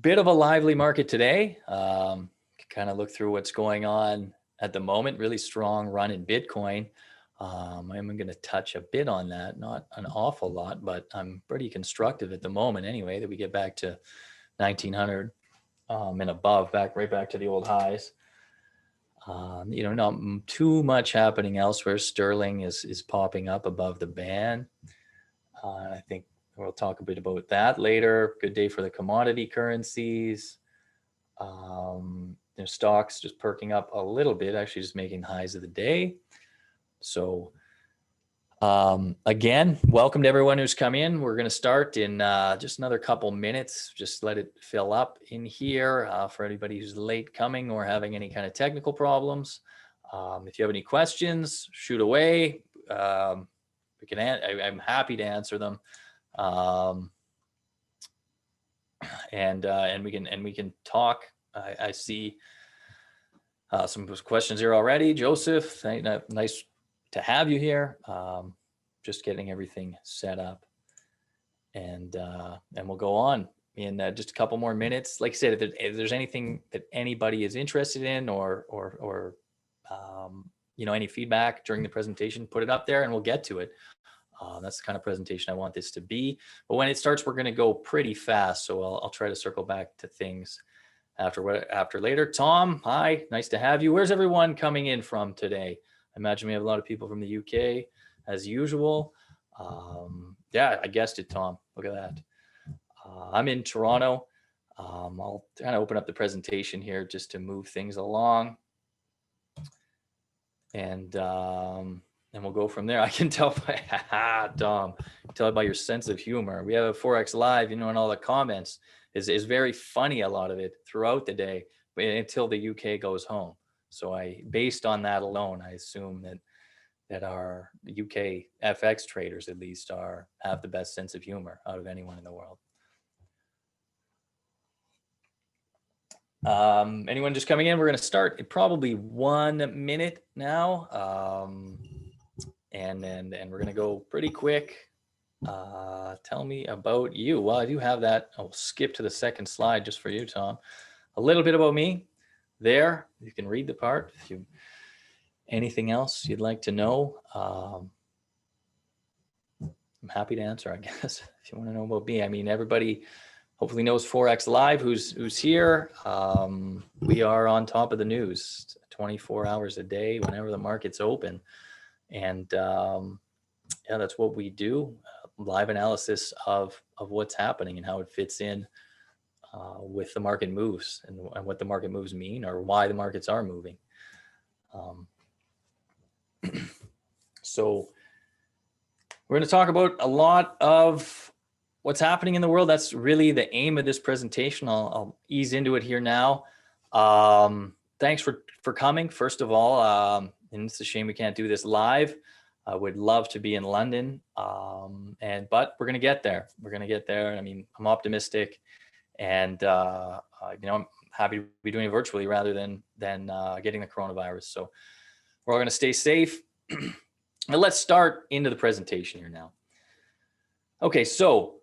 Bit of a lively market today. Kind of look through what's going on at the moment. Really strong run in Bitcoin. I'm going to touch a bit on that, not an awful lot, but I'm pretty constructive at the moment anyway, that we get back to 1900 and above, right back to the old highs. Not too much happening elsewhere. Sterling is popping up above the band. I think we'll talk a bit about that later. Good day for the commodity currencies. Stocks just perking up a little bit, actually just making highs of the day. So again, welcome to everyone who's come in. We're going to start in just another couple minutes. Just let it fill up in here for anybody who's late coming or having any kind of technical problems. If you have any questions, shoot away. I'm happy to answer them. And we can talk. I see some questions here already. Joseph, nice to have you here. Just getting everything set up, and we'll go on in just a couple more minutes. Like I said, if there's anything that anybody is interested in, or any feedback during the presentation, put it up there and we'll get to it. That's the kind of presentation I want this to be. But when it starts, we're going to go pretty fast. So I'll try to circle back to things after later. Tom, hi, nice to have you. Where's everyone coming in from today? I imagine we have a lot of people from the UK as usual. Yeah, I guessed it, Tom. Look at that. I'm in Toronto. I'll kind of open up the presentation here just to move things along. And we'll go from there. I can tell by, Tom, tell by your sense of humor. We have a Forex Live, and all the comments is very funny, a lot of it throughout the day, but until the UK goes home. So based on that alone, I assume that our UK FX traders at least have the best sense of humor out of anyone in the world. Anyone just coming in? We're going to start in probably 1 minute now. And we're going to go pretty quick. Tell me about you. Well, I do have that. I'll skip to the second slide just for you, Tom. A little bit about me there. You can read the part. If you anything else you'd like to know, I'm happy to answer, I guess, if you want to know about me. I mean, everybody hopefully knows Forex Live who's here. We are on top of the news 24 hours a day whenever the market's open. And yeah, that's what we do. Live analysis of what's happening and how it fits in with the market moves and what the market moves mean, or why the markets are moving. So we're going to talk about a lot of what's happening in the world. That's really the aim of this presentation. I'll ease into it here now. Thanks for coming, first of all. And it's a shame we can't do this live. I would love to be in London, but we're going to get there. We're going to get there. I mean, I'm optimistic, and I'm happy to be doing it virtually rather than getting the coronavirus. So we're all going to stay safe. Now let's start into the presentation here now. Okay, so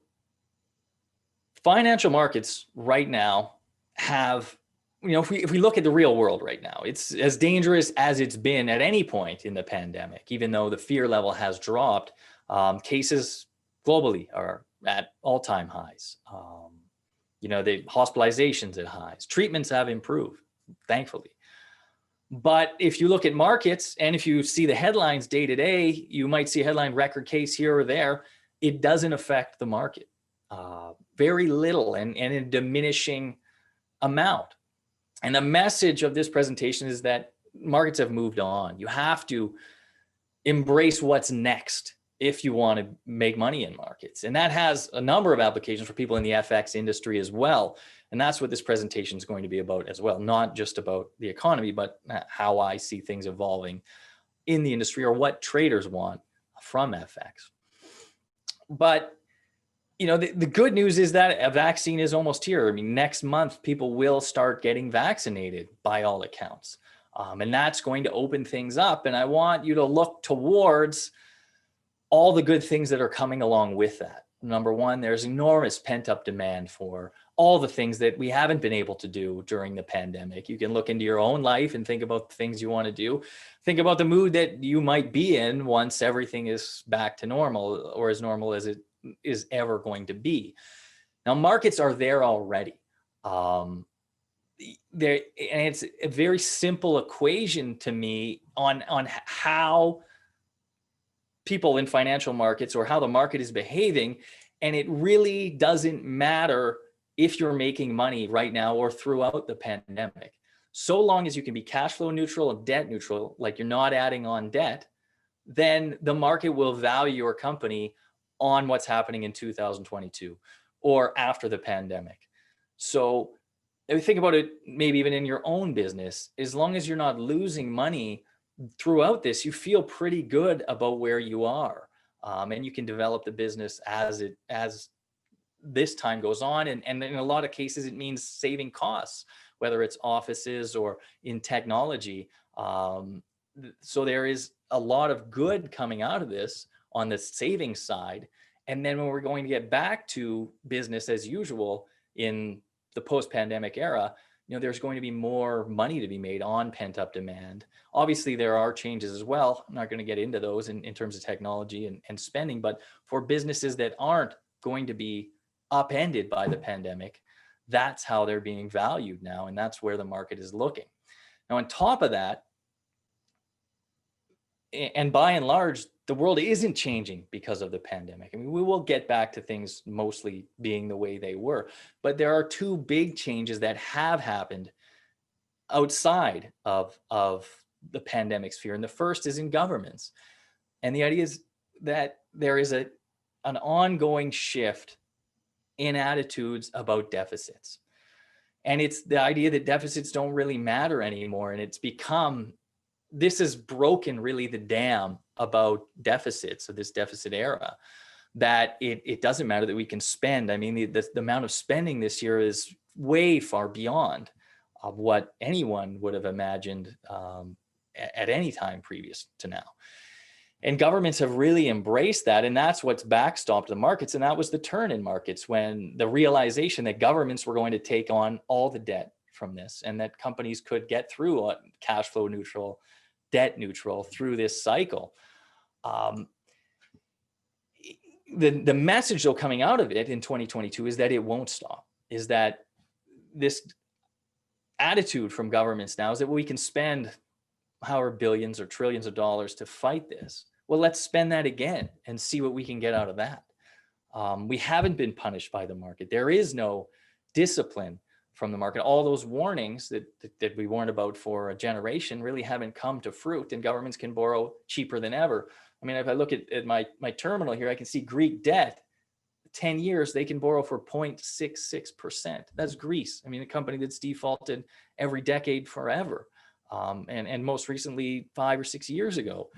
financial markets right now have, if we look at the real world right now, it's as dangerous as it's been at any point in the pandemic. Even though the fear level has dropped, cases globally are at all-time highs. The hospitalizations at highs. Treatments have improved, thankfully. But if you look at markets, and if you see the headlines day to day, you might see a headline record case here or there. It doesn't affect the market. Very little and in a diminishing amount. And the message of this presentation is that markets have moved on. You have to embrace what's next if you want to make money in markets. And that has a number of applications for people in the FX industry as well. And that's what this presentation is going to be about as well. Not just about the economy, but how I see things evolving in the industry, or what traders want from FX. But the good news is that a vaccine is almost here. I mean, next month, people will start getting vaccinated by all accounts. And that's going to open things up. And I want you to look towards all the good things that are coming along with that. Number one, there's enormous pent-up demand for all the things that we haven't been able to do during the pandemic. You can look into your own life and think about the things you want to do. Think about the mood that you might be in once everything is back to normal, or as normal as it is ever going to be. Now, markets are there already. There, and it's a very simple equation to me on how people in financial markets or how the market is behaving. And it really doesn't matter if you're making money right now or throughout the pandemic. So long as you can be cash flow neutral and debt neutral, like you're not adding on debt, then the market will value your company on what's happening in 2022 or after the pandemic. So if you think about it, maybe even in your own business, as long as you're not losing money throughout this, you feel pretty good about where you are, and you can develop the business as this time goes on. And in a lot of cases, it means saving costs, whether it's offices or in technology. So there is a lot of good coming out of this on the savings side. And then when we're going to get back to business as usual in the post-pandemic era, there's going to be more money to be made on pent-up demand. Obviously, there are changes as well. I'm not going to get into those in terms of technology and spending, but for businesses that aren't going to be upended by the pandemic, that's how they're being valued now, and that's where the market is looking. Now, on top of that, and by and large, the world isn't changing because of the pandemic. I mean, we will get back to things mostly being the way they were, but there are two big changes that have happened outside of the pandemic sphere. And the first is in governments. And the idea is that there is an ongoing shift in attitudes about deficits. And it's the idea that deficits don't really matter anymore. And it's become, this has broken really the dam about deficits of this deficit era, that it doesn't matter that we can spend. I mean, the amount of spending this year is way far beyond of what anyone would have imagined at any time previous to now. And governments have really embraced that. And that's what's backstopped the markets. And that was the turn in markets, when the realization that governments were going to take on all the debt from this, and that companies could get through cash flow neutral, debt neutral through this cycle. The message though coming out of it in 2022 is that it won't stop, is that this attitude from governments now is that we can spend however billions or trillions of dollars to fight this. Well, let's spend that again and see what we can get out of that. We haven't been punished by the market. There is no discipline from the market. All those warnings that we warned about for a generation really haven't come to fruit, and governments can borrow cheaper than ever. I mean, if I look at my terminal here, I can see Greek debt, 10 years, they can borrow for 0.66%. That's Greece. I mean, a company that's defaulted every decade forever. And most recently 5 or 6 years ago.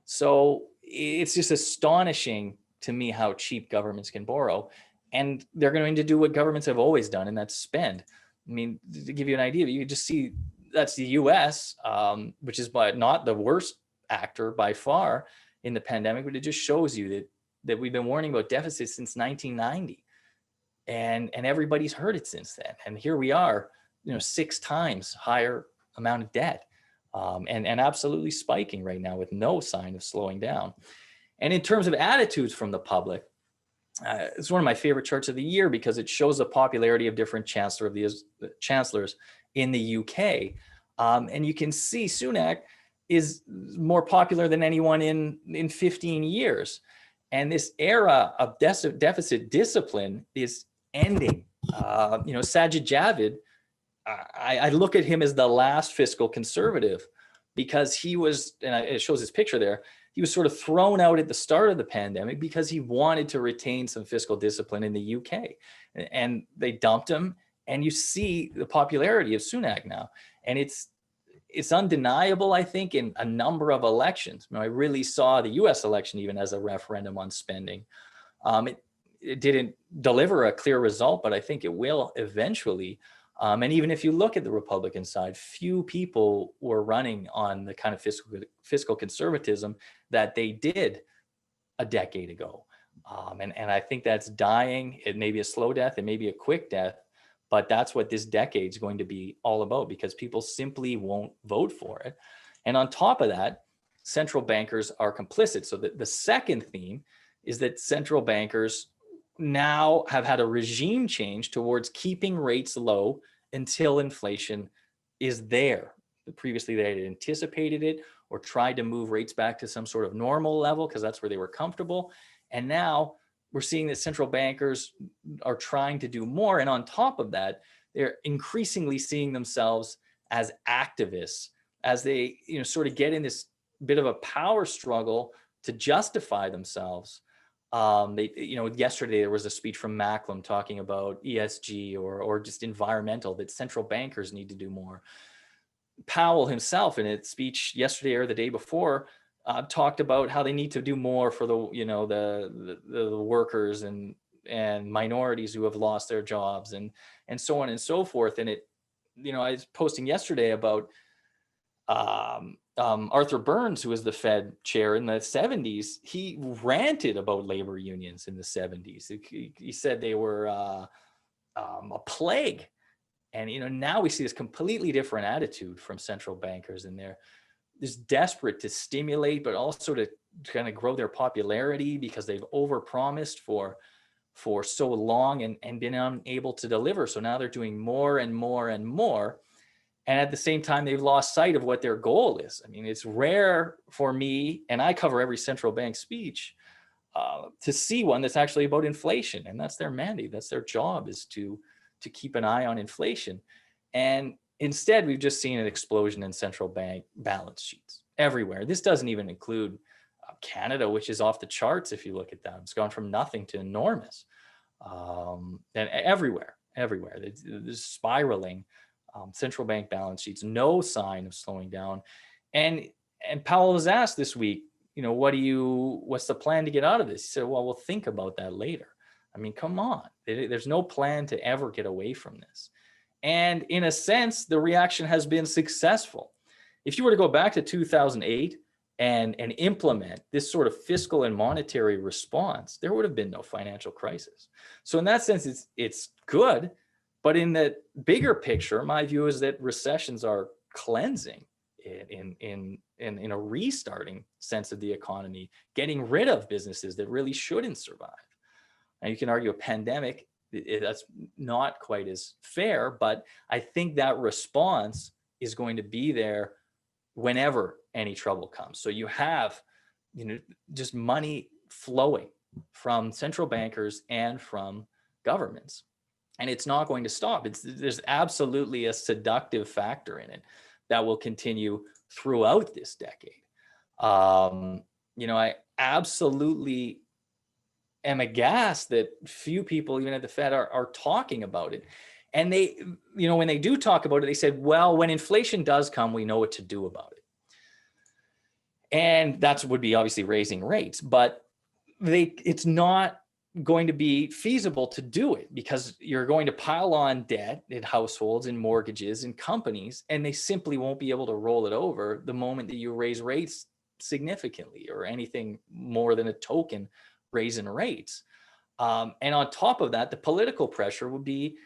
So it's just astonishing to me how cheap governments can borrow, and they're going to do what governments have always done, and that's spend. I mean, to give you an idea, you just see that's the US, which is not the worst actor by far in the pandemic, but it just shows you that we've been warning about deficits since 1990, and everybody's heard it since then. And here we are, 6 times higher amount of debt, and absolutely spiking right now with no sign of slowing down. And in terms of attitudes from the public, it's one of my favorite charts of the year because it shows the popularity of different chancellors in the UK. And you can see Sunak is more popular than anyone in 15 years. And this era of deficit discipline is ending. Sajid Javid, I look at him as the last fiscal conservative, because he was, and it shows his picture there, he was sort of thrown out at the start of the pandemic because he wanted to retain some fiscal discipline in the UK. And they dumped him, and you see the popularity of Sunak now. And it's undeniable, I think, in a number of elections. I really saw the US election even as a referendum on spending. It didn't deliver a clear result, but I think it will eventually. And even if you look at the Republican side, few people were running on the kind of fiscal conservatism that they did a decade ago. And I think that's dying. It may be a slow death, it may be a quick death, but that's what this decade is going to be all about, because people simply won't vote for it. And on top of that, central bankers are complicit. So the second theme is that central bankers now have had a regime change towards keeping rates low until inflation is there. Previously, they had anticipated it or tried to move rates back to some sort of normal level because that's where they were comfortable. And now we're seeing that central bankers are trying to do more. And on top of that, they're increasingly seeing themselves as activists, as they, sort of get in this bit of a power struggle to justify themselves. Yesterday there was a speech from Macklem talking about ESG or just environmental, that central bankers need to do more. Powell himself in a speech yesterday or the day before talked about how they need to do more for the workers and minorities who have lost their jobs and so on and so forth. And I was posting yesterday about Arthur Burns, who was the Fed chair in the 70s. He ranted about labor unions in the 70s. He said they were a plague. And now we see this completely different attitude from central bankers, and they're just desperate to stimulate, but also to kind of grow their popularity because they've overpromised for so long and been unable to deliver. So now they're doing more and more and more. And at the same time, they've lost sight of what their goal is. I mean, it's rare for me, and I cover every central bank speech, to see one that's actually about inflation. And that's their mandate. That's their job, is to keep an eye on inflation. And instead, we've just seen an explosion in central bank balance sheets everywhere. This doesn't even include Canada, which is off the charts if you look at that. It's gone from nothing to enormous. And everywhere. There's spiraling central bank balance sheets, no sign of slowing down. And Powell was asked this week, what's the plan to get out of this? He said, well, we'll think about that later. I mean, come on. There's no plan to ever get away from this. And in a sense, the reaction has been successful. If you were to go back to 2008 and implement this sort of fiscal and monetary response, there would have been no financial crisis. So in that sense, it's good. But in the bigger picture, my view is that recessions are cleansing in a restarting sense of the economy, getting rid of businesses that really shouldn't survive. And you can argue a pandemic, that's not quite as fair, but I think that response is going to be there whenever any trouble comes. So you have, just money flowing from central bankers and from governments, and it's not going to stop. There's absolutely a seductive factor in it that will continue throughout this decade. I absolutely am aghast that few people, even at the Fed, are talking about it. And they, when they do talk about it, they said, well, when inflation does come, we know what to do about it. And that would be obviously raising rates, but it's not going to be feasible to do it because you're going to pile on debt in households and mortgages and companies, and they simply won't be able to roll it over the moment that you raise rates significantly or anything more than a token raise in rates. And on top of that, the political pressure would be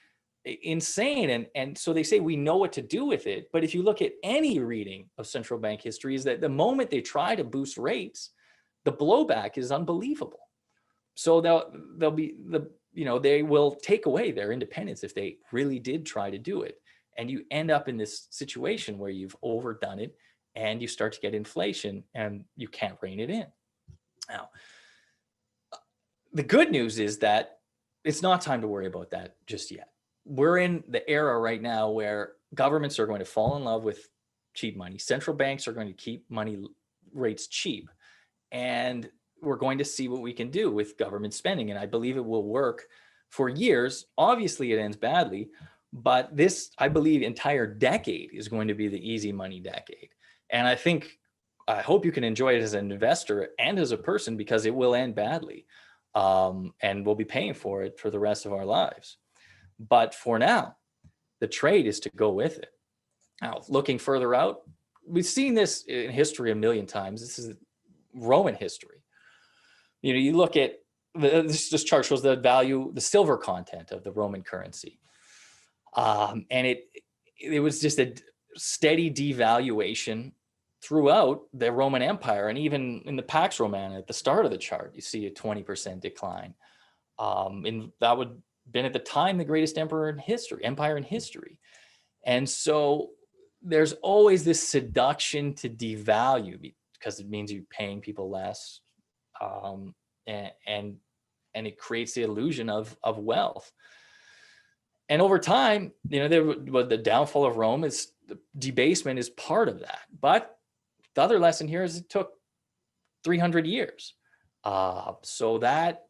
insane. And so they say we know what to do with it. But if you look at any reading of central bank history, is that the moment they try to boost rates, the blowback is unbelievable. So they will take away their independence if they really did try to do it. And you end up in this situation where you've overdone it and you start to get inflation and you can't rein it in. Now, the good news is that it's not time to worry about that just yet. We're in the era right now where governments are going to fall in love with cheap money. Central banks are going to keep money rates cheap. And we're going to see what we can do with government spending. And I believe it will work for years. Obviously, it ends badly. But this, I believe, entire decade is going to be the easy money decade. And I hope you can enjoy it as an investor and as a person, because it will end badly. And we'll be paying for it for the rest of our lives. But for now, the trade is to go with it. Now, looking further out, we've seen this in history a million times. This is Roman history. You look at this chart shows the value, the silver content of the Roman currency. And it was just a steady devaluation throughout the Roman Empire. And even in the Pax Romana at the start of the chart, you see a 20% decline. And that would have been at the time the greatest empire in history. And so there's always this seduction to devalue because it means you're paying people less. And it creates the illusion of wealth. And over time, the downfall of Rome is the debasement is part of that. But the other lesson here is it took 300 years. So that,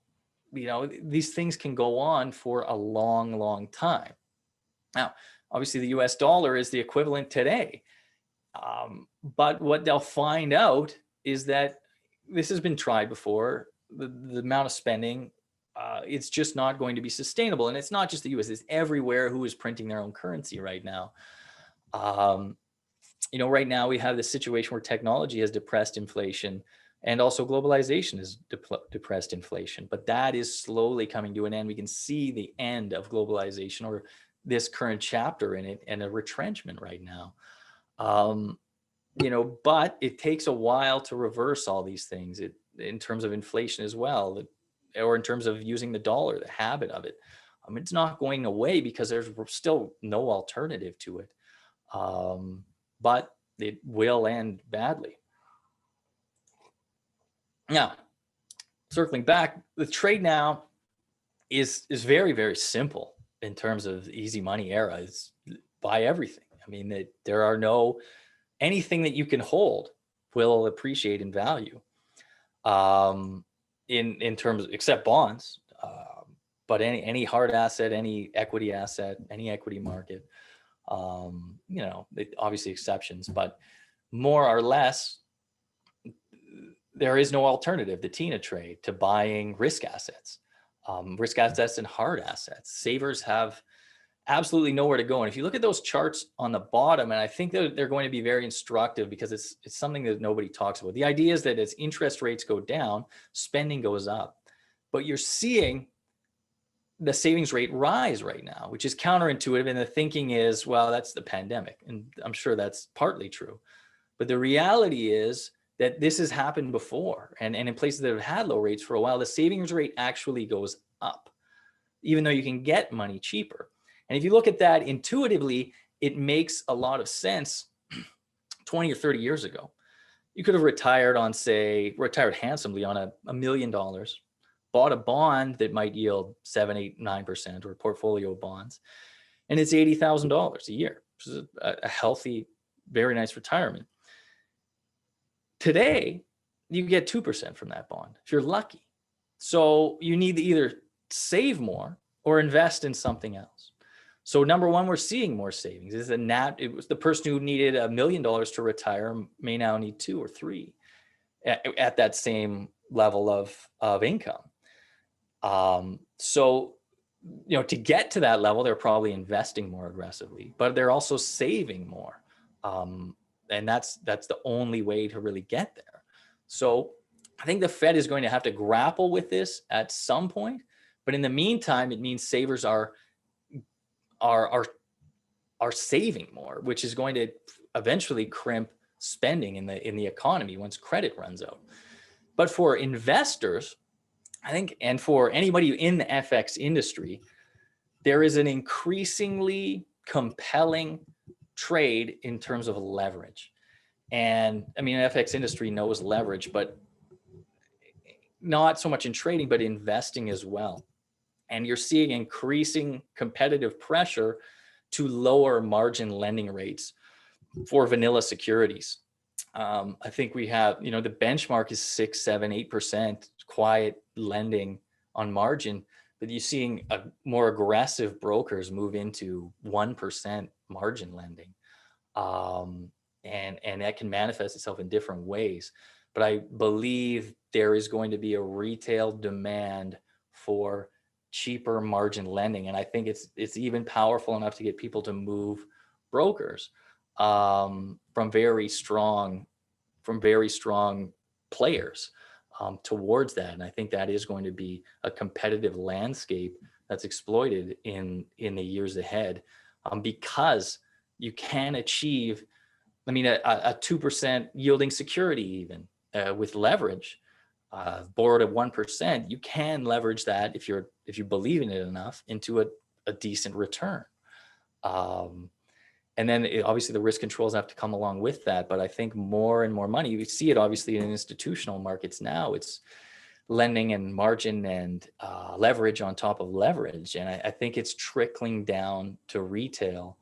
these things can go on for a long, long time. Now, obviously the US dollar is the equivalent today. But what they'll find out is that this has been tried before. The amount of spending, it's just not going to be sustainable. And it's not just the US, it's everywhere who is printing their own currency right now. Right now we have this situation where technology has depressed inflation, and also globalization has depressed inflation. But that is slowly coming to an end. We can see the end of globalization, or this current chapter in it, and a retrenchment right now. But it takes a while to reverse all these things in terms of inflation as well, or in terms of using the dollar, the habit of it. It's not going away because there's still no alternative to it. But it will end badly. Now, circling back, the trade now is very, very simple in terms of easy money era. Is buy everything. There are anything that you can hold will appreciate in value, in terms of, except bonds, but any hard asset, any equity asset, any equity market, obviously exceptions, but more or less, there is no alternative, the TINA trade, to buying risk assets and hard assets. Savers have absolutely nowhere to go. And if you look at those charts on the bottom, and I think that they're going to be very instructive because it's something that nobody talks about. The idea is that as interest rates go down, spending goes up. But you're seeing the savings rate rise right now, which is counterintuitive. And the thinking is, well, that's the pandemic. And I'm sure that's partly true. But the reality is that this has happened before. And in places that have had low rates for a while, the savings rate actually goes up, even though you can get money cheaper. And if you look at that intuitively, it makes a lot of sense. 20 or 30 years ago, you could have retired handsomely on $1 million, bought a bond that might yield 7, 8, 9%, or a portfolio of bonds, and it's $80,000 a year, which is a healthy, very nice retirement. Today, you get 2% from that bond if you're lucky. So you need to either save more or invest in something else. So number one, we're seeing more savings. It was the person who needed $1 million to retire may now need 2 or 3 at that same level of income. So, to get to that level, they're probably investing more aggressively, but they're also saving more. And that's the only way to really get there. So I think the Fed is going to have to grapple with this at some point. But in the meantime, it means savers are saving more, which is going to eventually crimp spending in the economy once credit runs out. But for investors, I think, and for anybody in the FX industry, there is an increasingly compelling trade in terms of leverage. And FX industry knows leverage, but not so much in trading, but investing as well. And you're seeing increasing competitive pressure to lower margin lending rates for vanilla securities. I think we have, the benchmark is 6, 7, 8% quiet lending on margin, but you're seeing more aggressive brokers move into 1% margin lending. And that can manifest itself in different ways. But I believe there is going to be a retail demand for cheaper margin lending. And I think it's even powerful enough to get people to move brokers from very strong players. towards that. And I think that is going to be a competitive landscape that's exploited in the years ahead, because you can achieve, I mean, a 2% yielding security even with leverage, borrowed at 1%, you can leverage that if you believe in it enough into a decent return. And then obviously the risk controls have to come along with that. But I think more and more money, you see it obviously in institutional markets now, it's lending and margin and leverage on top of leverage. And I think it's trickling down to retail,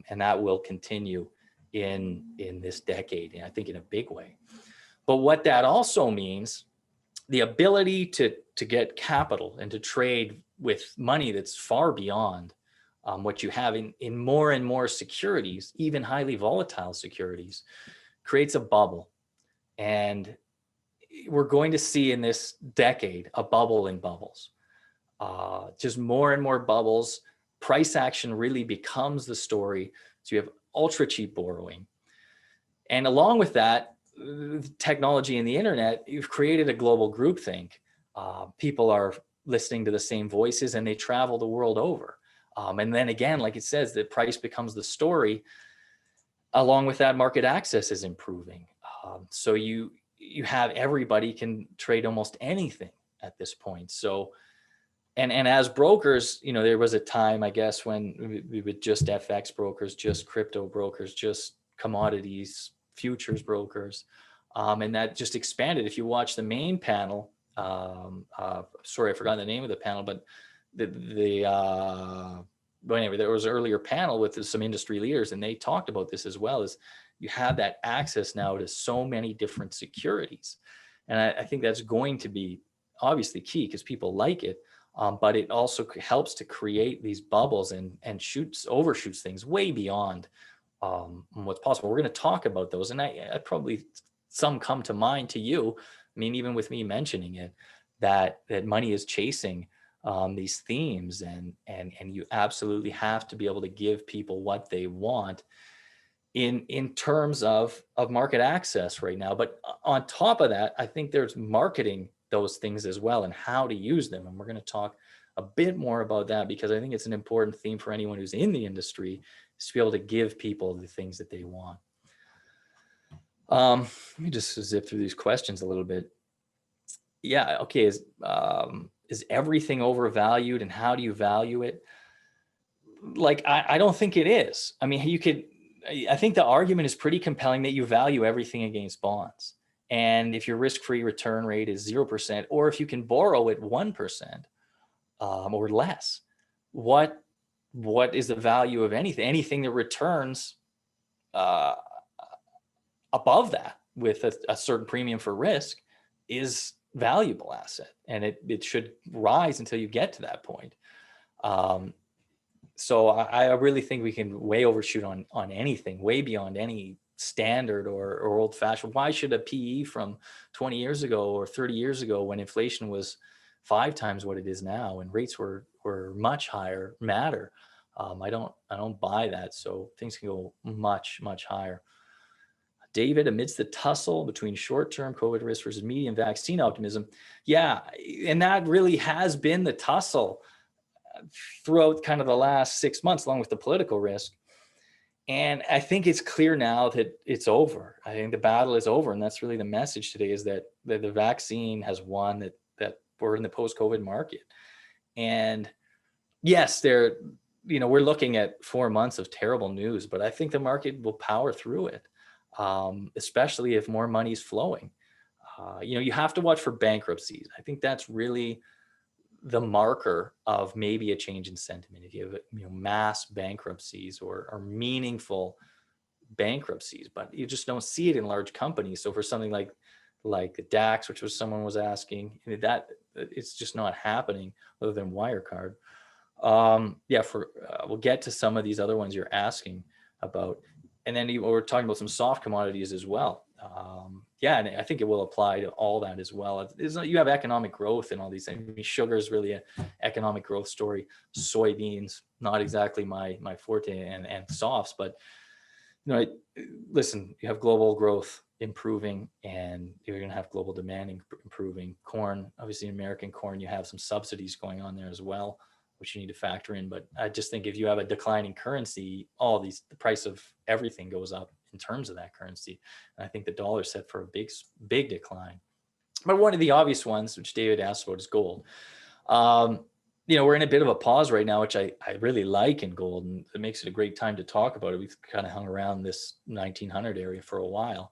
and that will continue in this decade, and I think in a big way. But what that also means, the ability to get capital and to trade with money that's far beyond what you have in more and more securities, even highly volatile securities, creates a bubble. And we're going to see in this decade a bubble in bubbles, just more and more bubbles. Price action really becomes the story. So you have ultra cheap borrowing. And along with that, technology and the internet, you've created a global groupthink. People are listening to the same voices and they travel the world over. And then again, like it says, the price becomes the story. Along with that, market access is improving. So you have everybody can trade almost anything at this point. So, and as brokers, there was a time, I guess, when we would just FX brokers, just crypto brokers, just commodities, futures brokers. And that just expanded. If you watch the main panel, sorry, I forgot the name of the panel, but but anyway, there was an earlier panel with some industry leaders, and they talked about this as well, as you have that access now to so many different securities. And I think that's going to be obviously key because people like it, but it also helps to create these bubbles and overshoots things way beyond what's possible. We're going to talk about those, and I probably some come to mind to you. I mean, even with me mentioning it, that money is chasing these themes, and you absolutely have to be able to give people what they want in terms of market access right now. But on top of that, I think there's marketing those things as well and how to use them. And we're going to talk a bit more about that because I think it's an important theme for anyone who's in the industry, is to be able to give people the things that they want. Let me just zip through these questions a little bit. Yeah, okay. Is everything overvalued, and how do you value it? Like, I don't think it is. I mean, I think the argument is pretty compelling that you value everything against bonds. And if your risk-free return rate is 0%, or if you can borrow at 1% or less, what is the value of anything? Anything that returns above that with a certain premium for risk is valuable asset, and it should rise until you get to that point. So I really think we can way overshoot on anything, way beyond any standard or old fashioned. Why should a PE from 20 years ago or 30 years ago, when inflation was 5 times what it is now and rates were much higher, matter? I don't buy that. So things can go much, much higher. David, amidst the tussle between short-term COVID risk versus medium vaccine optimism. Yeah, and that really has been the tussle throughout kind of the last 6 months, along with the political risk. And I think it's clear now that it's over. I think the battle is over. And that's really the message today, is that the vaccine has won, that we're in the post-COVID market. And yes, we're looking at 4 months of terrible news, but I think the market will power through it. Especially if more money is flowing. You have to watch for bankruptcies. I think that's really the marker of maybe a change in sentiment. If you have mass bankruptcies or meaningful bankruptcies, but you just don't see it in large companies. So for something like the DAX, which was someone was asking, that it's just not happening other than Wirecard. We'll get to some of these other ones you're asking about. And then we're talking about some soft commodities as well. And I think it will apply to all that as well. You have economic growth and all these things. I mean, sugar is really an economic growth story. Soybeans, not exactly my forte, and softs, but Listen, you have global growth improving and you're going to have global demand improving. Corn, obviously American corn, you have some subsidies going on there as well, which you need to factor in. But I just think if you have a declining currency, the price of everything goes up in terms of that currency. And I think the dollar's set for a big decline. But one of the obvious ones, which David asked about, is gold. We're in a bit of a pause right now, which I really like in gold, and it makes it a great time to talk about it. We've kind of hung around this 1900 area for a while.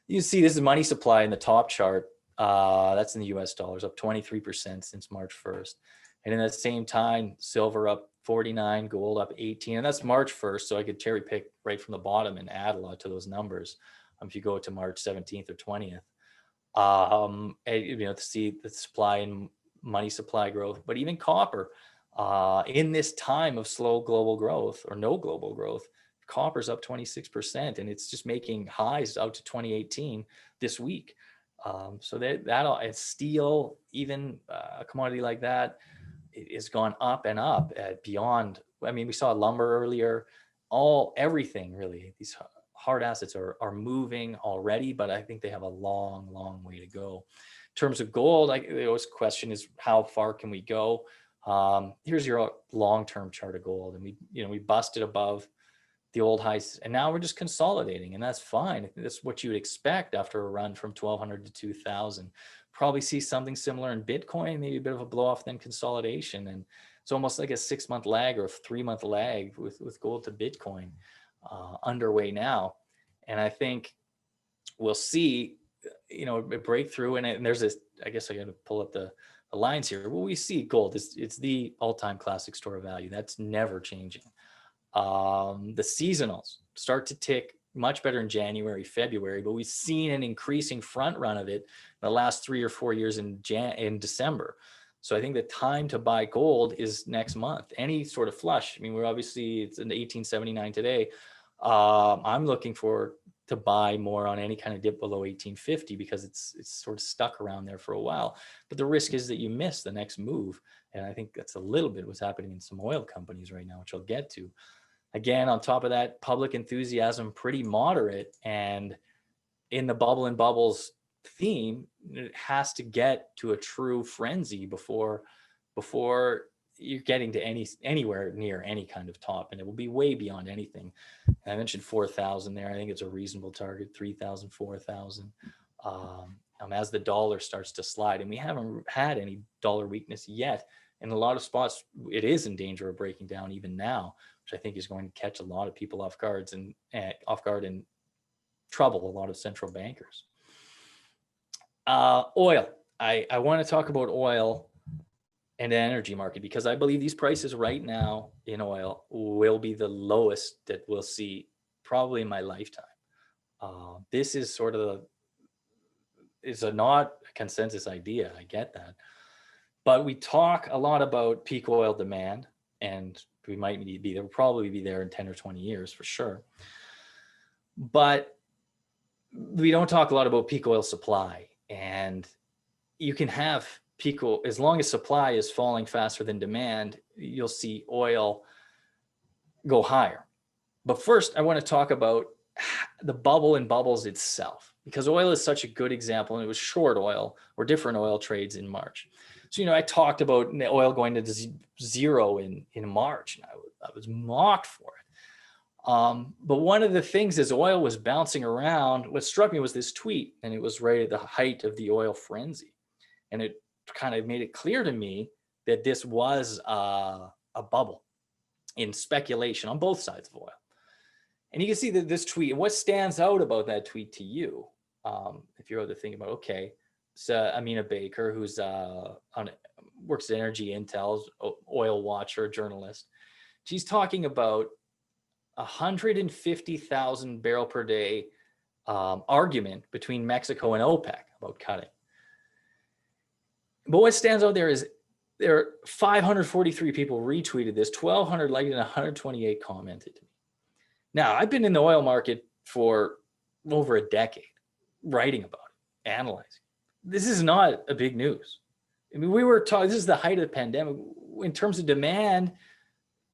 You see this is money supply in the top chart. That's in the US dollars, up 23% since March 1st. And in that same time, silver up 49, gold up 18, and that's March 1st. So I could cherry pick right from the bottom and add a lot to those numbers. If you go to March 17th or 20th, to see the supply and money supply growth. But even copper, in this time of slow global growth or no global growth, copper's up 26%, and it's just making highs out to 2018 this week. So that steel, even a commodity like that, it has gone up and up beyond. I mean, we saw lumber earlier. Everything really, these hard assets are moving already, but I think they have a long way to go. In terms of gold, the always question is, how far can we go? Here's your long-term chart of gold, and we busted above the old highs, and now we're just consolidating, and that's fine. That's what you would expect after a run from 1200 to 2000. Probably see something similar in Bitcoin, maybe a bit of a blow off, then consolidation, and it's almost like a 6-month lag or a 3-month lag with gold to Bitcoin underway now. And I think we'll see a breakthrough, and there's this, I guess I got to pull up the lines here. Well, we see gold it's the all-time classic store of value. That's never changing. The seasonals start to tick much better in January, February, but we've seen an increasing front run of it the last 3 or 4 years in December. So I think the time to buy gold is next month. Any sort of flush. I mean, it's in 1879 today. I'm looking to buy more on any kind of dip below 1850 because it's sort of stuck around there for a while. But the risk is that you miss the next move. And I think that's a little bit what's happening in some oil companies right now, which I'll get to. Again, on top of that, public enthusiasm pretty moderate. And in the bubble and bubbles theme, it has to get to a true frenzy before you're getting to anywhere near any kind of top, and it will be way beyond anything. And I mentioned 4,000 there. I think it's a reasonable target, 3,000, 4,000. As the dollar starts to slide, and we haven't had any dollar weakness yet. In a lot of spots, it is in danger of breaking down even now, which I think is going to catch a lot of people off guard and trouble a lot of central bankers. Oil. I want to talk about oil and the energy market, because I believe these prices right now in oil will be the lowest that we'll see probably in my lifetime. This is sort of not a consensus idea. I get that. But we talk a lot about peak oil demand, and we might be there. We'll probably be there in 10 or 20 years for sure. But we don't talk a lot about peak oil supply. And you can have peak oil, as long as supply is falling faster than demand, you'll see oil go higher. But first, I want to talk about the bubble and bubbles itself, because oil is such a good example, and it was short oil or different oil trades in March. So, I talked about oil going to zero in March, and I was mocked for it. But one of the things as oil was bouncing around, what struck me was this tweet, and it was right at the height of the oil frenzy. And it kind of made it clear to me that this was a bubble in speculation on both sides of oil. And you can see that this tweet, what stands out about that tweet to you, if you're able to think about, okay, so Amina Baker, who's works at Energy Intel's oil watcher, journalist, she's talking about 150,000 barrel per day argument between Mexico and OPEC about cutting. But what stands out there is there are 543 people retweeted this, 1,200 liked it, and 128 commented to me. Now, I've been in the oil market for over a decade, writing about it, analyzing. This is not a big news. I mean, we were talking, this is the height of the pandemic. In terms of demand,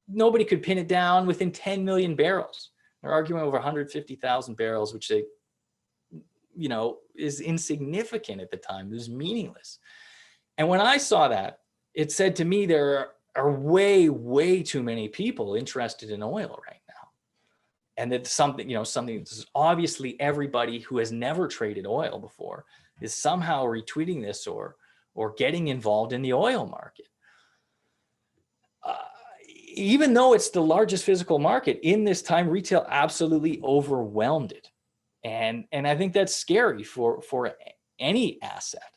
nobody could pin it down within 10 million barrels. They're arguing over 150,000 barrels, which they, is insignificant at the time. It was meaningless. And when I saw that, it said to me, there are way, way too many people interested in oil right now. And that something that's obviously everybody who has never traded oil before is somehow retweeting this or getting involved in the oil market. Even though it's the largest physical market, in this time, retail absolutely overwhelmed it. And I think that's scary for any asset,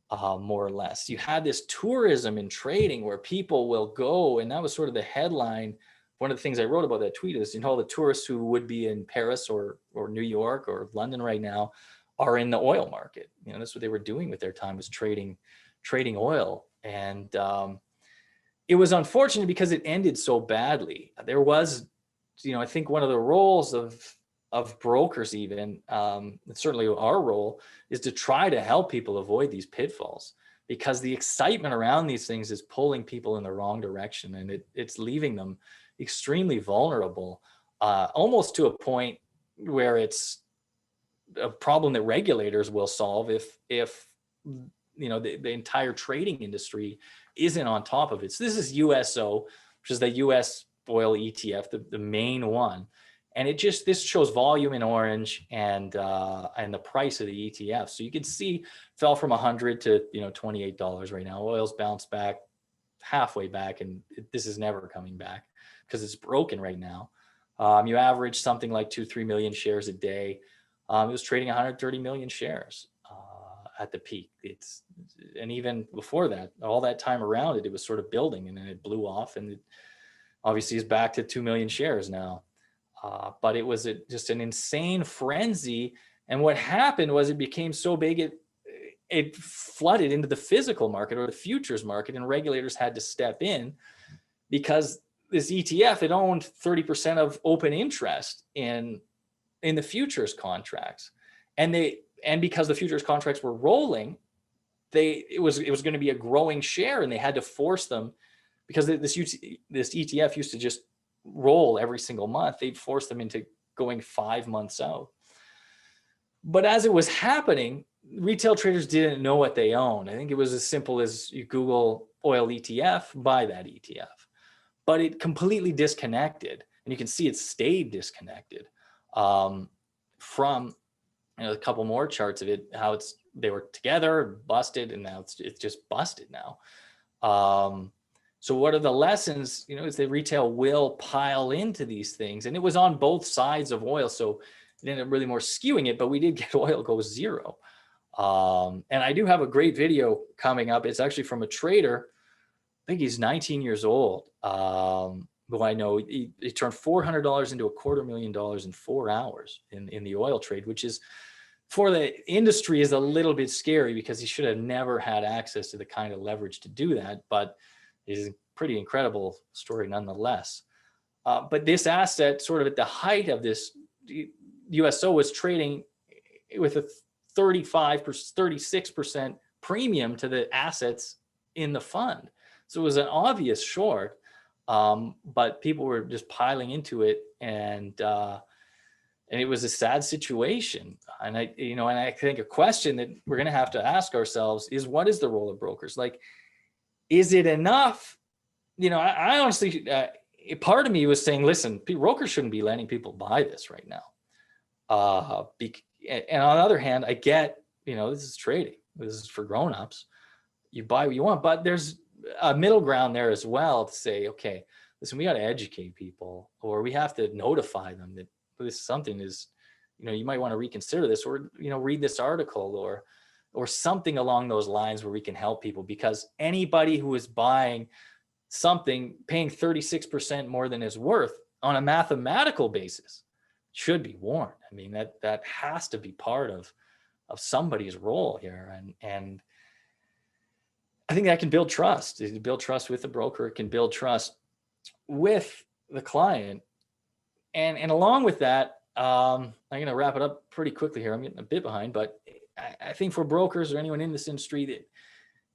more or less. You had this tourism in trading where people will go, and that was sort of the headline. One of the things I wrote about that tweet is, all the tourists who would be in Paris or New York or London right now are in the oil market. That's what they were doing with their time, was trading oil. And it was unfortunate because it ended so badly. There was, I think one of the roles of brokers, even certainly our role, is to try to help people avoid these pitfalls, because the excitement around these things is pulling people in the wrong direction, and it's leaving them extremely vulnerable, almost to a point where it's a problem that regulators will solve if the entire trading industry isn't on top of it. So this is USO, which is the US oil ETF, the main one. And this shows volume in orange and the price of the ETF. So you can see fell from 100 to $28 right now. Oil's bounced back halfway back, and this is never coming back because it's broken right now. You average something like 2-3 million shares a day. It was trading 130 million shares at the peak. And even before that, all that time around it, it was sort of building, and then it blew off, and it obviously is back to 2 million shares now. But it was just an insane frenzy. And what happened was it became so big, it flooded into the physical market or the futures market, and regulators had to step in because this ETF, it owned 30% of open interest in the futures contracts. And because the futures contracts were rolling, it was going to be a growing share, and they had to force them, because this ETF used to just roll every single month. They'd force them into going 5 months out. But as it was happening, retail traders didn't know what they owned. I think it was as simple as you Google oil ETF, buy that ETF. But it completely disconnected, and you can see it stayed disconnected from a couple more charts of it, how they were together, busted, and now it's just busted now. So what are the lessons? Is that retail will pile into these things, and it was on both sides of oil, so it ended up really more skewing it. But we did get oil go zero. And I do have a great video coming up. It's actually from a trader. I think he's 19 years old. Who I know he turned $400 into $250,000 in 4 hours in the oil trade, which is, for the industry, is a little bit scary because he should have never had access to the kind of leverage to do that. But it's a pretty incredible story nonetheless. But this asset, sort of at the height of this, USO was trading with a 36% premium to the assets in the fund. So it was an obvious short, but people were just piling into it, and it was a sad situation. And I think a question that we're going to have to ask ourselves is, what is the role of brokers? Like, is it enough? I honestly, part of me was saying, listen, brokers shouldn't be letting people buy this right now. And on the other hand, I get, this is trading. This is for grownups. You buy what you want, but there's a middle ground there as well to say, okay, listen, we got to educate people, or we have to notify them that this something is, you might want to reconsider this, or, read this article, or something along those lines where we can help people, because anybody who is buying something, paying 36% more than it's worth on a mathematical basis, should be warned. I mean, that has to be part of somebody's role here. And I think that can build trust. It can build trust with the broker. It can build trust with the client. And along with that, I'm going to wrap it up pretty quickly here. I'm getting a bit behind, but I think for brokers or anyone in this industry,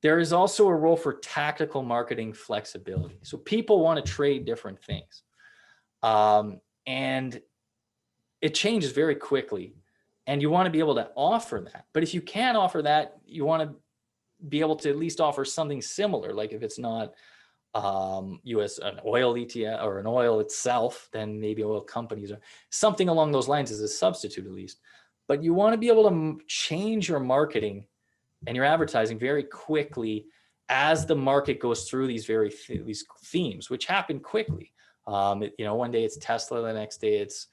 there is also a role for tactical marketing flexibility. So people want to trade different things. And it changes very quickly, and you want to be able to offer that. But if you can't offer that, you want to be able to at least offer something similar. Like if it's not US an oil ETF or an oil itself, then maybe oil companies or something along those lines as a substitute at least. But you want to be able to change your marketing and your advertising very quickly as the market goes through these these themes, which happen quickly. One day it's Tesla, the next day it's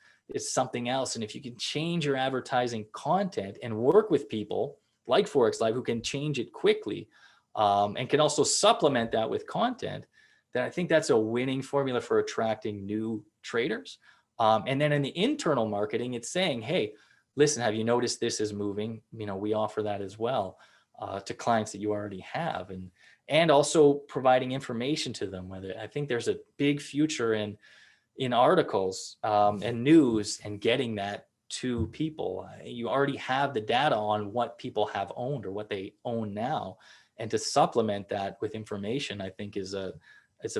something else. And if you can change your advertising content and work with people like Forex Live who can change it quickly, and can also supplement that with content, then I think that's a winning formula for attracting new traders. And then in the internal marketing, it's saying, hey, listen, have you noticed this is moving? We offer that as well to clients that you already have, and also providing information to them. Whether I think there's a big future in articles and news and getting that to people. You already have the data on what people have owned or what they own now, and to supplement that with information, I think is a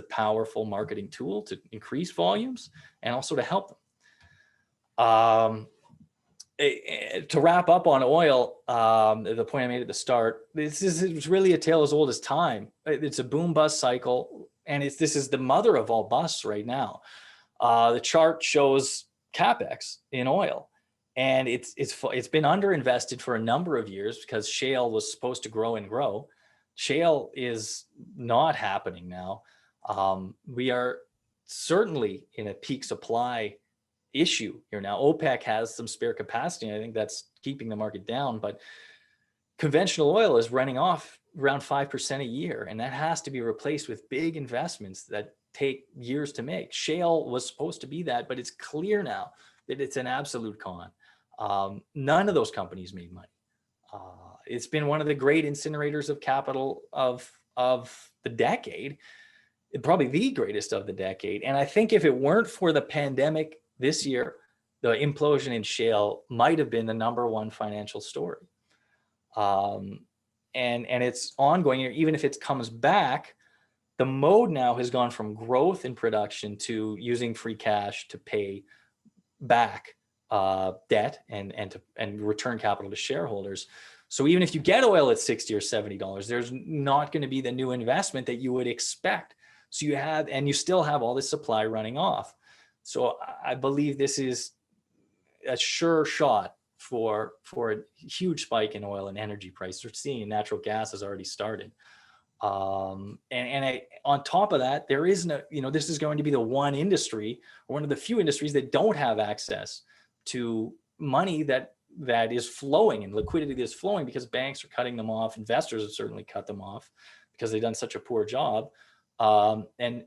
powerful marketing tool to increase volumes and also to help them. To wrap up on oil, the point I made at the start, it's really a tale as old as time. It's a boom bust cycle, and this is the mother of all busts right now. The chart shows capex in oil, and it's been underinvested for a number of years because shale was supposed to grow and grow. Shale is not happening now. We are certainly in a peak supply issue here now. OPEC has some spare capacity, and I think that's keeping the market down, but conventional oil is running off around 5% a year, and that has to be replaced with big investments that take years to make. Shale was supposed to be that, but it's clear now that it's an absolute con. None of those companies made money. It's been one of the great incinerators of capital of the decade, probably the greatest of the decade. And I think if it weren't for the pandemic this year, the implosion in shale might have been the number one financial story. And it's ongoing. Even if it comes back, the mode now has gone from growth in production to using free cash to pay back debt and return capital to shareholders. So even if you get oil at $60 or $70, there's not going to be the new investment that you would expect. So you still have all this supply running off. So I believe this is a sure shot for a huge spike in oil and energy prices. We're seeing natural gas has already started. On top of that, there is no, this is going to be the one industry, or one of the few industries that don't have access to money that is flowing and liquidity that is flowing because banks are cutting them off. Investors have certainly cut them off because they've done such a poor job. And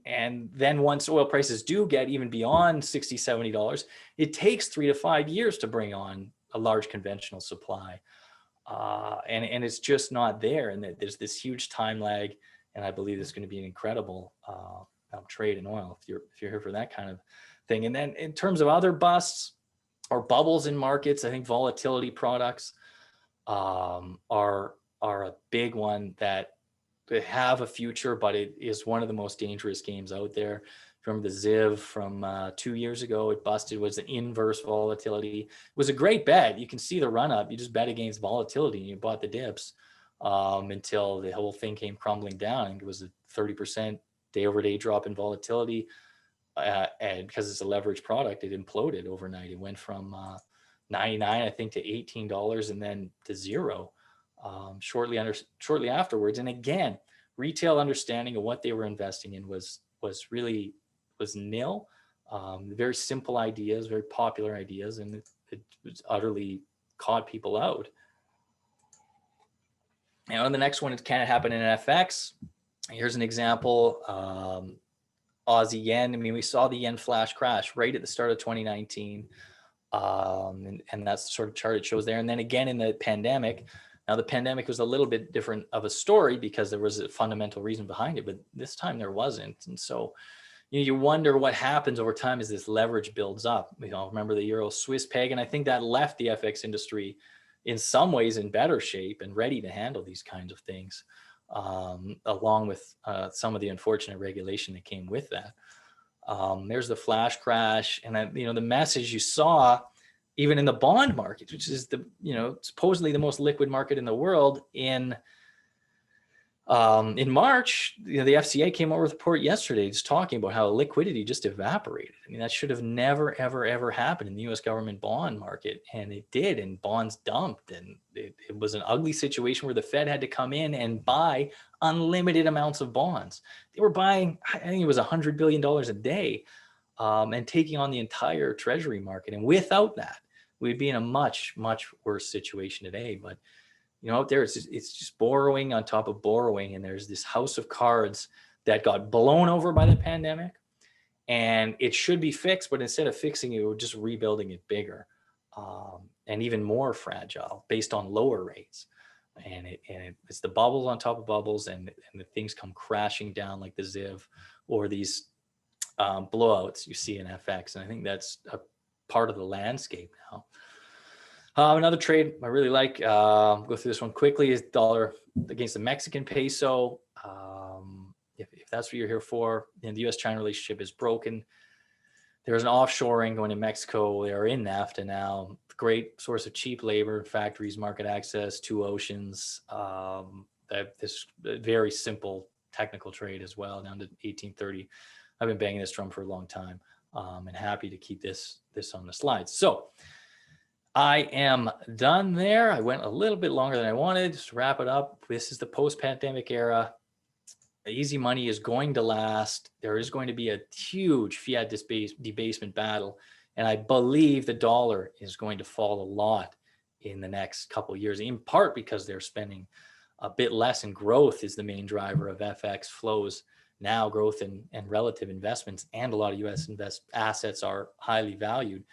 then once oil prices do get even beyond $60, $70, it takes 3 to 5 years to bring on a large conventional supply. And it's just not there. And there's this huge time lag. And I believe it's going to be an incredible trade in oil if you're here for that kind of thing. And then in terms of other busts or bubbles in markets, I think volatility products are a big one that have a future, but it is one of the most dangerous games out there. Remember the ZIV from 2 years ago? It busted, was the inverse volatility. It was a great bet. You can see the run up. You just bet against volatility and you bought the dips until the whole thing came crumbling down. And it was a 30% day over day drop in volatility. And because it's a leveraged product, it imploded overnight. It went from 99, I think, to $18 and then to zero shortly afterwards. And again, retail understanding of what they were investing in was nil. Very simple ideas, very popular ideas, and it utterly caught people out. And on the next one, it can happen in FX. Here's an example. Aussie yen. I mean, we saw the yen flash crash right at the start of 2019. And that's the sort of chart it shows there. And then again in the pandemic. Now, the pandemic was a little bit different of a story because there was a fundamental reason behind it, but this time there wasn't. And so you wonder what happens over time as this leverage builds up. Remember the Euro Swiss peg, and I think that left the FX industry in some ways in better shape and ready to handle these kinds of things, along with some of the unfortunate regulation that came with that. There's the flash crash, and the message you saw even in the bond market, which is the, supposedly the most liquid market in the world, in March, the FCA came out with a report yesterday just talking about how liquidity just evaporated. I mean, that should have never, ever, ever happened in the US government bond market. And it did, and bonds dumped. And it was an ugly situation where the Fed had to come in and buy unlimited amounts of bonds. They were buying, I think it was $100 billion a day, and taking on the entire treasury market. And without that, we'd be in a much, much worse situation today. But out there, it's just borrowing on top of borrowing. And there's this house of cards that got blown over by the pandemic, and it should be fixed. But instead of fixing it, we're just rebuilding it bigger, and even more fragile based on lower rates. And it's the bubbles on top of bubbles, and the things come crashing down like the ZIV or these blowouts you see in FX. And I think that's a part of the landscape now. Another trade I really like, go through this one quickly, is dollar against the Mexican peso. If that's what you're here for, and the US-China relationship is broken. There's an offshoring going to Mexico. They are in NAFTA now. Great source of cheap labor, factories, market access, two oceans. This very simple technical trade as well, down to 1830. I've been banging this drum for a long time, and happy to keep this on the slides. So I am done there. I went a little bit longer than I wanted. Just to wrap it up, this is the post-pandemic era. Easy money is going to last. There is going to be a huge fiat debasement battle. And I believe the dollar is going to fall a lot in the next couple of years, in part because they're spending a bit less, and growth is the main driver of FX flows now. Growth and relative investments, and a lot of US assets are highly valued.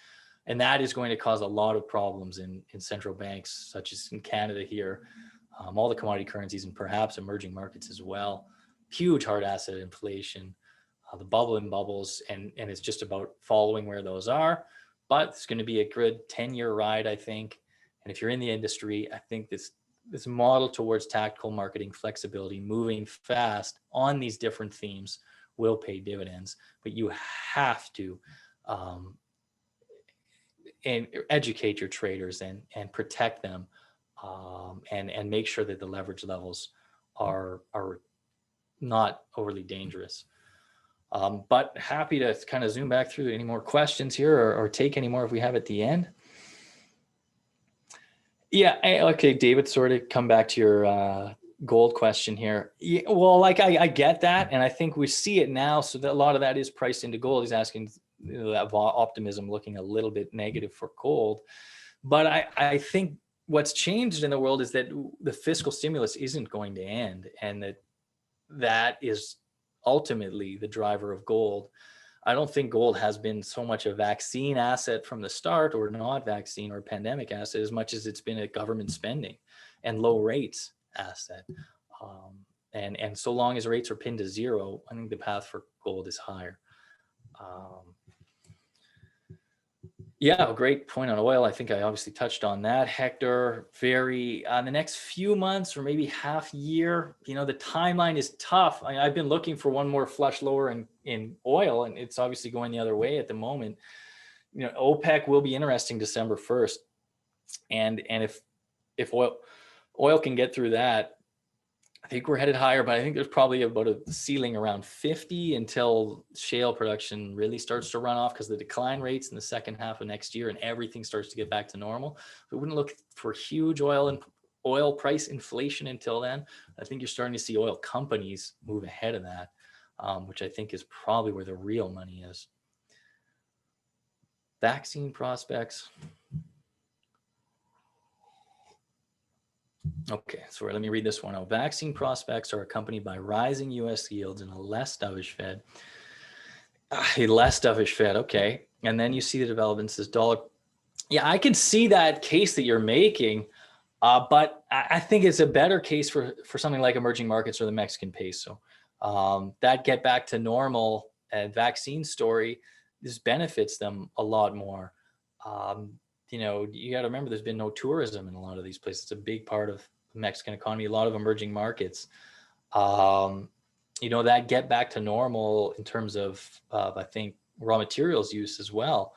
And that is going to cause a lot of problems in central banks, such as in Canada here, all the commodity currencies, and perhaps emerging markets as well. Huge hard asset inflation, the bubble in bubbles, and it's just about following where those are. But it's going to be a good 10-year ride, I think. And if you're in the industry, I think this model towards tactical marketing flexibility, moving fast on these different themes, will pay dividends. But you have to and educate your traders and protect them, and make sure that the leverage levels are not overly dangerous. But happy to kind of zoom back through any more questions here, or take any more if we have at the end. Yeah, okay, David, sort of come back to your gold question here. Yeah, well, like I get that, and I think we see it now, so that a lot of that is priced into gold. He's asking, that optimism looking a little bit negative for gold. But I think what's changed in the world is that the fiscal stimulus isn't going to end, and that is ultimately the driver of gold. I don't think gold has been so much a vaccine asset from the start, or not vaccine or pandemic asset, as much as it's been a government spending and low rates asset. And so long as rates are pinned to zero, I think the path for gold is higher. Yeah, great point on oil. I think I obviously touched on that. Hector, the next few months, or maybe half year, the timeline is tough. I've been looking for one more flush lower in oil, and it's obviously going the other way at the moment. OPEC will be interesting December 1st. And if oil can get through that, I think we're headed higher, but I think there's probably about a ceiling around 50 until shale production really starts to run off, because the decline rates in the second half of next year, and everything starts to get back to normal. We wouldn't look for huge oil price inflation until then. I think you're starting to see oil companies move ahead of that, which I think is probably where the real money is. Vaccine prospects. Okay, so let me read this one out. Vaccine prospects are accompanied by rising U.S. yields and a less dovish Fed. A less dovish Fed, okay. And then you see the developments, this dollar. Yeah, I can see that case that you're making, but I think it's a better case for something like emerging markets or the Mexican peso. That get back to normal vaccine story, this benefits them a lot more. You got to remember, there's been no tourism in a lot of these places. It's a big part of the Mexican economy, a lot of emerging markets. That get back to normal in terms of I think, raw materials use as well.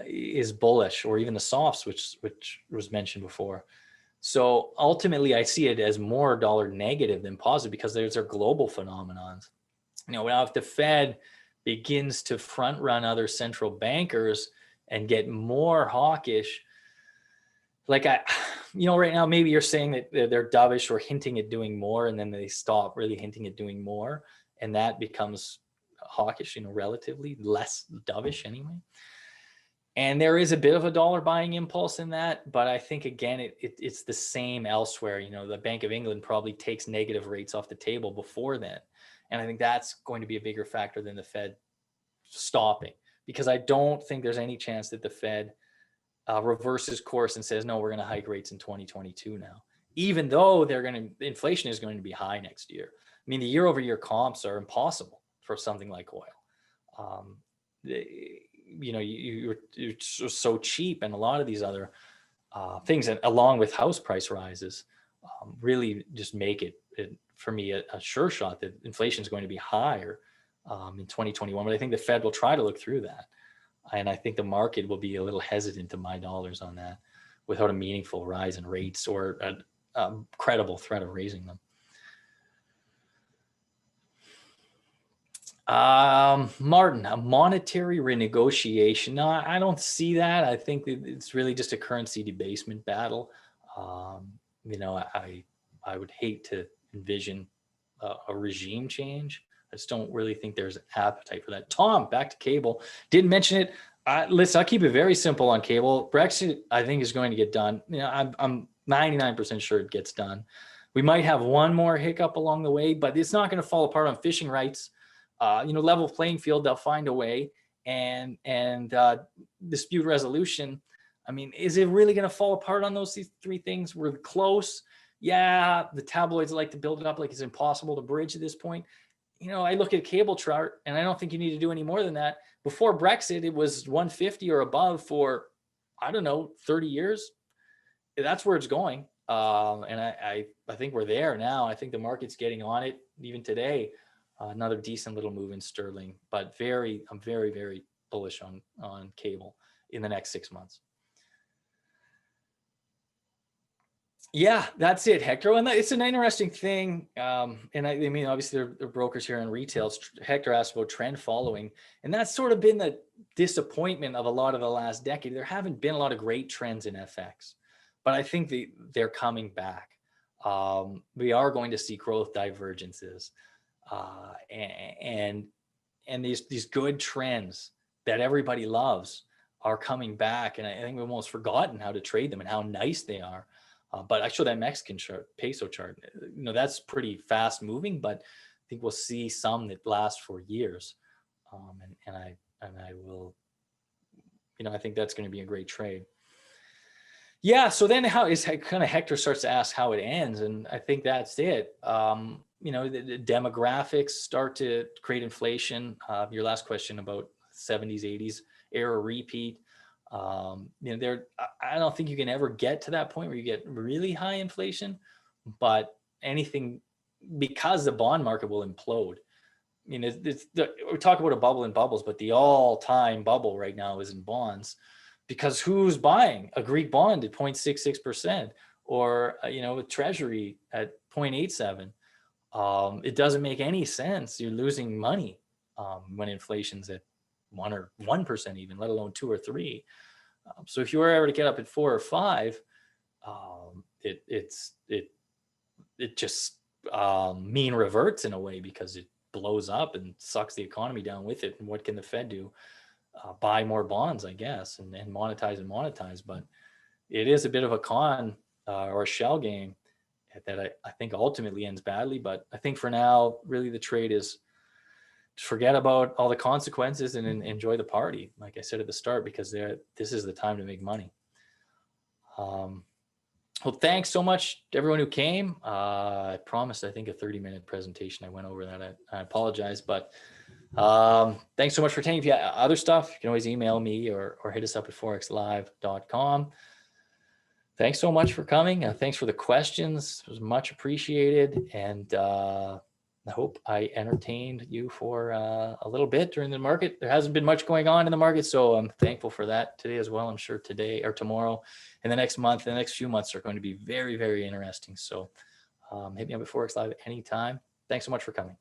is bullish, or even the softs, which was mentioned before. So ultimately, I see it as more dollar negative than positive because there's our global phenomenons. Now if the Fed begins to front run other central bankers and get more hawkish, like right now, maybe you're saying that they're dovish or hinting at doing more, and then they stop really hinting at doing more, and that becomes hawkish, relatively less dovish anyway. And there is a bit of a dollar buying impulse in that, but I think again, it's the same elsewhere. The Bank of England probably takes negative rates off the table before then. And I think that's going to be a bigger factor than the Fed stopping, because I don't think there's any chance that the Fed reverses course and says, no, we're going to hike rates in 2022 now, even though inflation is going to be high next year. I mean, the year over year comps are impossible for something like oil. You're so cheap, and a lot of these other things, and along with house price rises, really just make it for me a sure shot that inflation is going to be higher in 2021. But I think the Fed will try to look through that, and I think the market will be a little hesitant to buy dollars on that without a meaningful rise in rates or a credible threat of raising them. Martin, a monetary renegotiation. No, I don't see that. I think it's really just a currency debasement battle. I would hate to envision a regime change. I just don't really think there's appetite for that. Tom, back to cable. Didn't mention it. Listen, I'll keep it very simple on cable. Brexit, I think, is going to get done. I'm 99% sure it gets done. We might have one more hiccup along the way, but it's not going to fall apart on fishing rights. Level playing field, they'll find a way, and dispute resolution. I mean, is it really going to fall apart on those three things? We're close. Yeah, the tabloids like to build it up like it's impossible to bridge at this point. I look at a cable chart, and I don't think you need to do any more than that. Before Brexit, it was 150 or above for, 30 years. That's where it's going. And I think we're there now. I think the market's getting on it even today. Another decent little move in sterling, but I'm very, very bullish on cable in the next 6 months. Yeah, that's it, Hector. And it's an interesting thing. And I mean, obviously there are brokers here in retail. Hector asked about trend following, and that's sort of been the disappointment of a lot of the last decade. There haven't been a lot of great trends in FX, but I think they're coming back. We are going to see growth divergences. And these good trends that everybody loves are coming back, and I think we've almost forgotten how to trade them and how nice they are. But I show that Mexican peso chart. That's pretty fast moving, but I think we'll see some that last for years. And I will, I think that's going to be a great trade. Yeah. So then how is kind of Hector starts to ask how it ends, and I think that's it. The demographics start to create inflation. Your last question about 70s, 80s era repeat. I don't think you can ever get to that point where you get really high inflation, but anything, because the bond market will implode. We talk about a bubble in bubbles, but the all-time bubble right now is in bonds, because who's buying a Greek bond at 0.66% or a treasury at 0.87? It doesn't make any sense. You're losing money when inflation's at 1% even, let alone 2 or 3. So if you were ever to get up at 4 or 5, it just mean reverts in a way, because it blows up and sucks the economy down with it. And what can the Fed do? Buy more bonds, I guess, and monetize. But it is a bit of a con or a shell game that I think ultimately ends badly. But I think for now, really the trade is forget about all the consequences and enjoy the party, like I said at the start, because this is the time to make money. Well, thanks so much to everyone who came. I promised, I think, a 30-minute presentation. I went over that. I apologize, but thanks so much for attending. If you have other stuff, you can always email me or hit us up at forexlive.com. Thanks so much for coming. Thanks for the questions. It was much appreciated. And I hope I entertained you for a little bit during the market. There hasn't been much going on in the market, so I'm thankful for that today as well. I'm sure today or tomorrow and the next month, the next few months are going to be very, very interesting. So hit me up at Forex Live anytime. Thanks so much for coming.